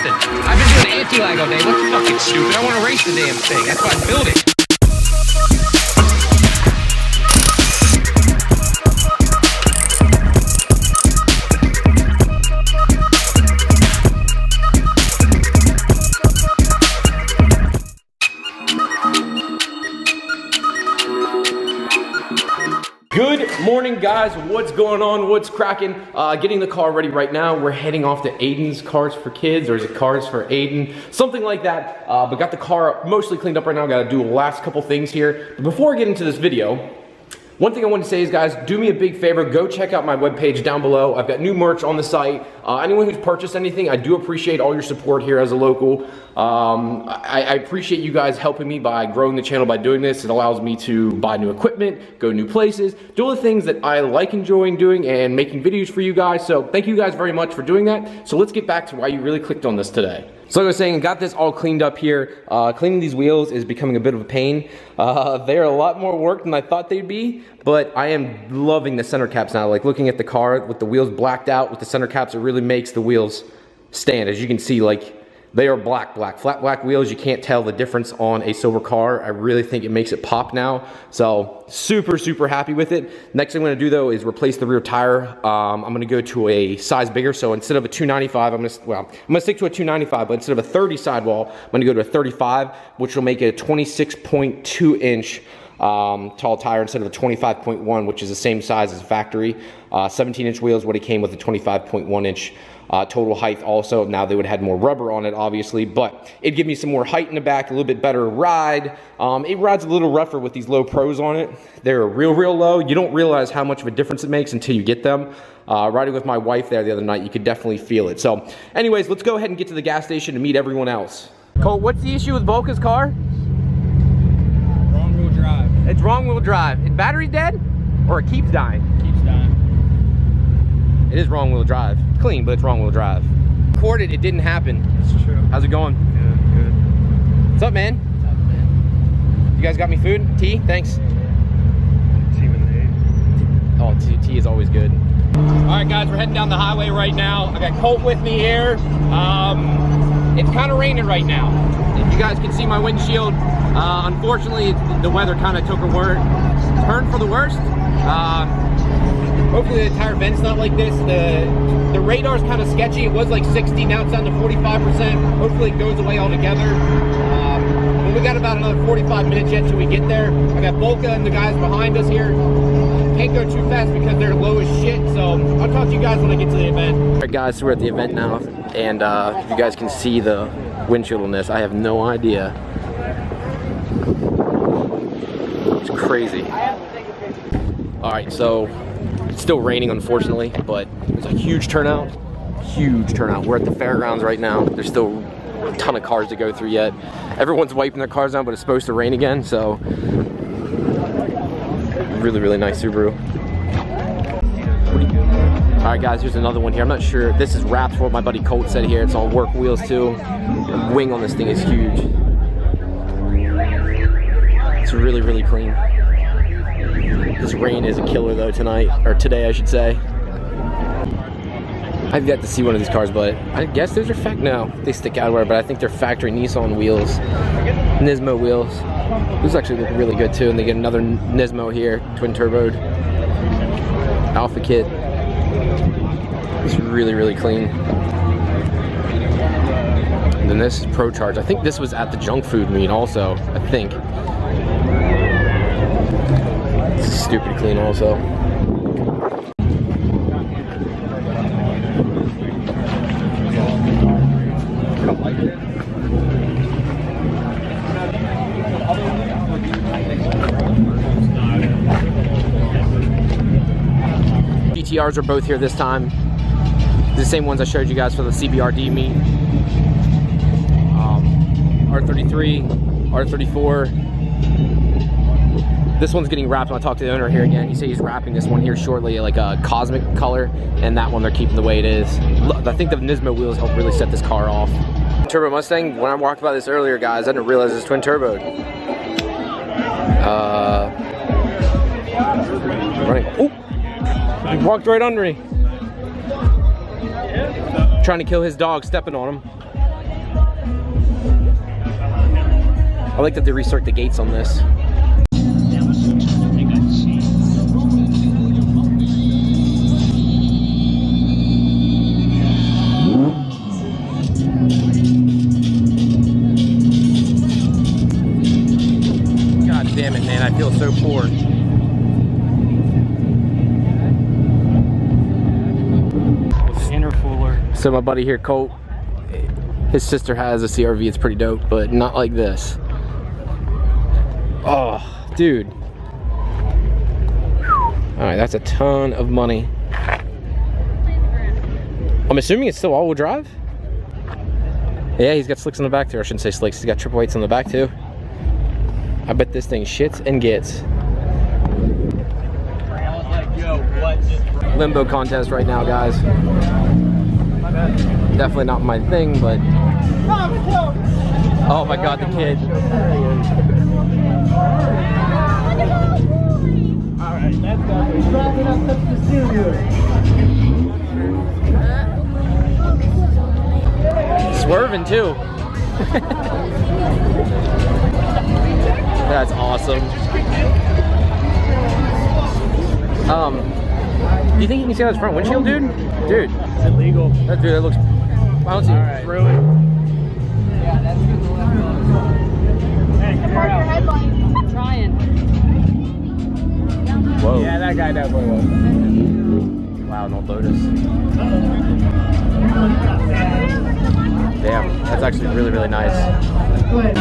racing. I've been doing anti-lag all day. What's fucking stupid? I want to race the damn thing. That's why I built it. Good morning, guys. What's going on? What's cracking? Getting the car ready right now. We're heading off to Ayden's Cars for Kids, or is it Cars for Ayden? Something like that. But got the car mostly cleaned up right now. Got to do the last couple things here. But before I get into this video, one thing I want to say is, guys, do me a big favor. Go check out my webpage down below. I've got new merch on the site. Anyone who's purchased anything, I do appreciate all your support here as a local. I appreciate you guys helping me by growing the channel by doing this. It allows me to buy new equipment, go new places, do all the things that I like enjoying doing and making videos for you guys. So thank you guys very much for doing that. So let's get back to why you really clicked on this today. So like I was saying, got this all cleaned up here. Cleaning these wheels is becoming a bit of a pain. They're a lot more work than I thought they'd be, but I am loving the center caps now. Like looking at the car with the wheels blacked out with the center caps, it really makes the wheels stand. As you can see, like they are flat black wheels. You can't tell the difference on a silver car. I really think it makes it pop now. So super happy with it. Next thing I'm gonna do though is replace the rear tire. I'm gonna go to a size bigger. So instead of a 295, I'm gonna stick to a 295, but instead of a 30 sidewall, I'm gonna go to a 35, which will make it a 26.2 inch tall tire instead of a 25.1, which is the same size as factory. 17-inch wheels would have came with a 25.1 inch total height also. Now they would have had more rubber on it, obviously, but it'd give me some more height in the back, a little bit better ride. It rides a little rougher with these low pros on it. They're real low. You don't realize how much of a difference it makes until you get them. Riding with my wife there the other night, you could definitely feel it. So anyways, let's go ahead and get to the gas station to meet everyone else. Cole, what's the issue with Volka's car? Wrong wheel drive. It's wrong wheel drive. Is battery dead? Or it keeps dying? Keeps dying. It is wrong wheel drive. It's clean, but it's wrong wheel drive. Recorded, it didn't happen. That's true. How's it going? Good. What's up, man? What's up, man? You guys got me food? Tea? Thanks. Team and Oh, tea is always good. All right, guys, we're heading down the highway right now. I got Colt with me here. It's kind of raining right now. If you guys can see my windshield, unfortunately, the weather kind of took a turn for the worst. Hopefully the tire vent's not like this. The radar's kind of sketchy. It was like 60, now it's down to 45%. Hopefully it goes away altogether. But we got about another 45 minutes yet till we get there. I got Volka and the guys behind us here. Can't go too fast because they're low as shit, so I'll talk to you guys when I get to the event. All right, guys, so we're at the event now, and if you guys can see the windshield on this, I have no idea. It's crazy. All right, so it's still raining, unfortunately, but there's a huge turnout. Huge turnout. We're at the fairgrounds right now. There's still a ton of cars to go through yet. Everyone's wiping their cars down, but it's supposed to rain again, so really nice Subaru. All right, guys, here's another one here. I'm not sure. This is wrapped for what my buddy Colt said here. It's all work wheels too. The wing on this thing is huge. It's really clean. This rain is a killer though tonight, or today I should say. I've yet to see one of these cars, but I guess those are no, they stick out where, but I think they're factory Nissan wheels, Nismo wheels. These actually look really good too, and they get another Nismo here, twin turboed, Alpha kit. It's really clean. And then this is Pro Charge. I think this was at the junk food meet also, I think. It's stupid clean also. GTRs are both here this time. The same ones I showed you guys for the CBRD meet. R33, R34. This one's getting wrapped. When I talked to the owner here again, he said he's wrapping this one here shortly, like a cosmic color, and that one they're keeping the way it is. I think the Nismo wheels help really set this car off. Turbo Mustang, when I walked by this earlier, guys, I didn't realize it's twin turboed. Running. Oh! He walked right under me. Trying to kill his dog, stepping on him. I like that they restart the gates on this. God damn it, man, I feel so poor. Intercooler. So my buddy here, Colt, his sister has a CRV. It's pretty dope, but not like this. Oh, dude. All right, that's a ton of money. I'm assuming it's still all-wheel drive? Yeah, he's got slicks on the back too. I shouldn't say slicks, he's got triple weights on the back too. I bet this thing shits and gets. Limbo contest right now, guys. Definitely not my thing, but oh my god, the kid. Alright, let's go. He's wrapping up the studio. Swerving too. That's awesome. Do you think you can see out his front windshield, dude? Dude. It's illegal. That dude, that looks. I don't see. Alright. Really? Yeah, that's good. Hey, Park your headlights. I'm trying. Whoa. Yeah, that guy definitely was. Wow, no Lotus. Damn, that's actually really, really nice. Go ahead.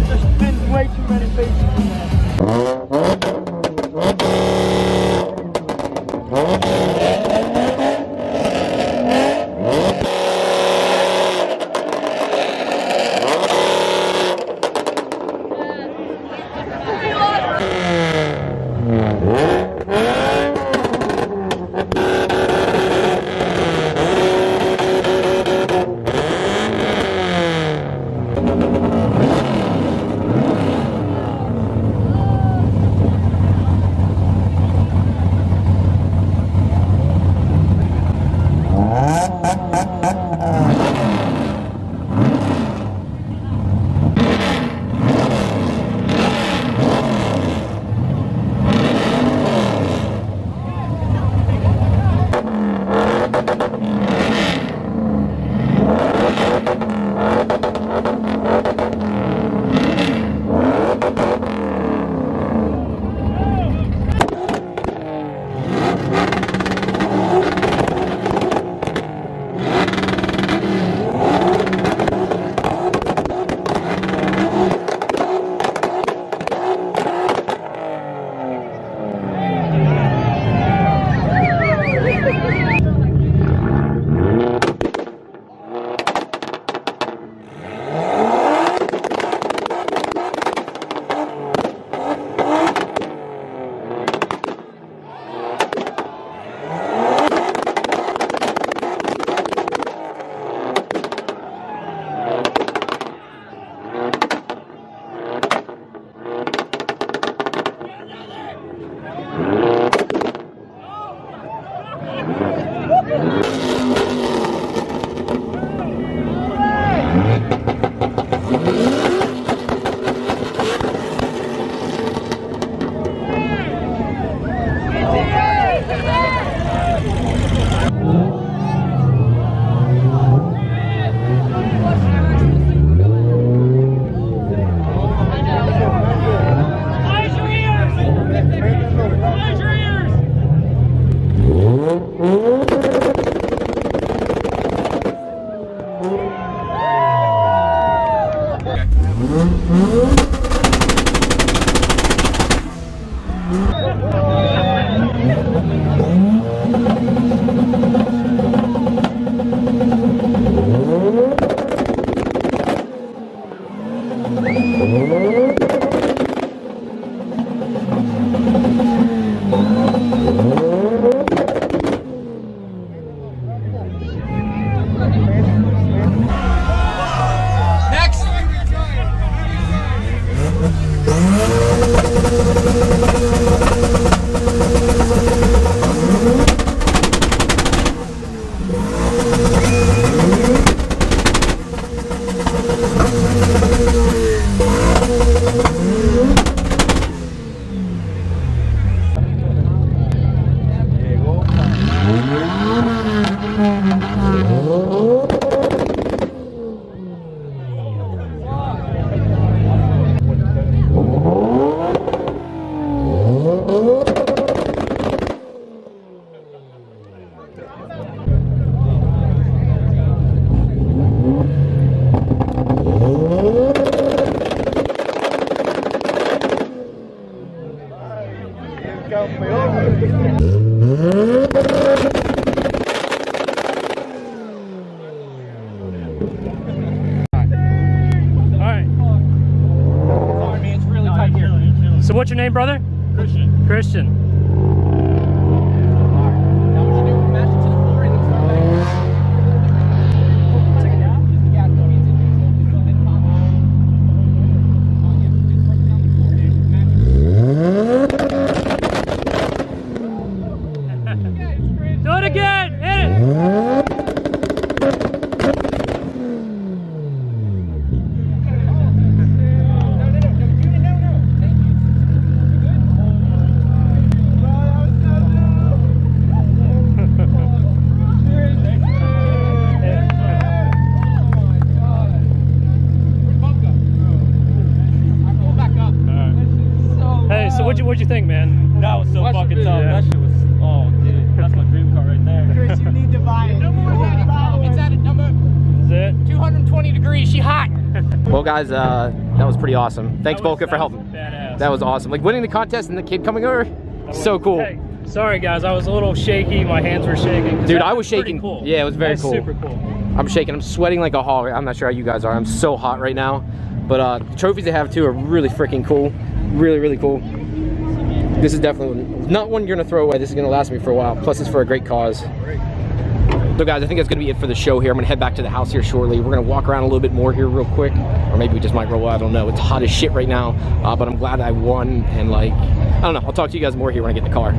There's been way too many faces in So what's your name, brother? Christian. Christian. Do it again! Hit it! Hey, so what'd you think, man? That was so fucking tough. That shit was, oh dude, that's my dream car right there. Chris, you need to buy it. No more daddy. It's at a number Is it? 220 degrees. She hot. Well, guys, that was pretty awesome. Thanks, Bolka, for helping. Badass. That was awesome. Like winning the contest and the kid coming over, so cool. Hey, sorry guys, I was a little shaky. My hands were shaking. Dude, I was shaking. Cool. Yeah, it was very That's cool. Super cool. I'm shaking. I'm sweating like a hog. I'm not sure how you guys are. I'm so hot right now. But the trophies they have too are really freaking cool. Really, really cool. This is definitely not one you're gonna throw away. This is gonna last me for a while. Plus, it's for a great cause. So guys, I think that's gonna be it for the show here. I'm gonna head back to the house here shortly. We're gonna walk around a little bit more here real quick. Or maybe we just might roll out, I don't know. It's hot as shit right now. But I'm glad I won, and like, I don't know. I'll talk to you guys more here when I get in the car.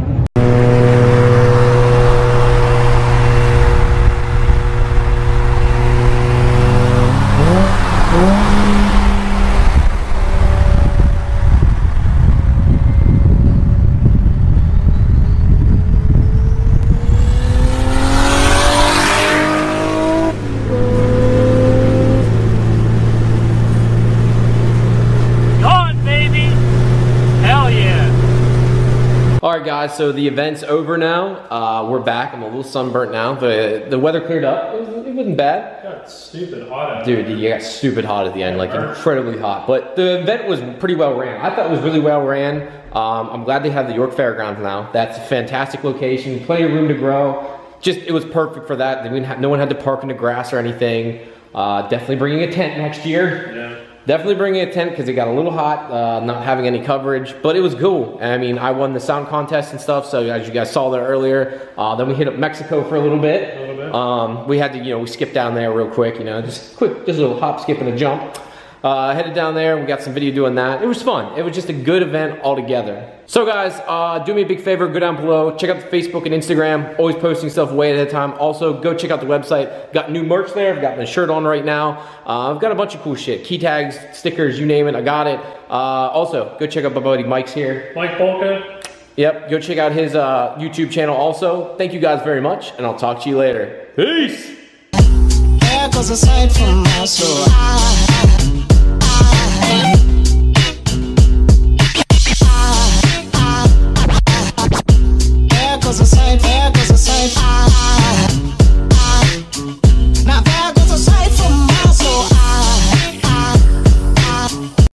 Alright guys, so the event's over now. We're back. I'm a little sunburnt now. The weather cleared up. It wasn't bad. It got stupid hot out. Dude, you got stupid hot at the end, like incredibly hot. But the event was pretty well ran. I thought it was really well ran. I'm glad they have the York Fairgrounds now. That's a fantastic location, plenty of room to grow. Just, it was perfect for that. No one had to park in the grass or anything. Definitely bringing a tent next year. Yeah. Definitely bringing a tent because it got a little hot, not having any coverage, but it was cool. I mean, I won the sound contest and stuff, so as you guys saw there earlier, then we hit up Mexico for a little bit. We had to, we skipped down there real quick, just a little hop, skip, and a jump. Headed down there, we got some video doing that. It was fun. It was just a good event altogether. So guys, do me a big favor, go down below, check out the Facebook and Instagram, always posting stuff way ahead of time. Also, go check out the website. Got new merch there, I've got my shirt on right now. I've got a bunch of cool shit, key tags, stickers, you name it, I got it. Also, go check out my buddy Mike's here. Mike Bolka. Yep, go check out his YouTube channel also. Thank you guys very much, and I'll talk to you later. Peace! There goes a sight from my soul.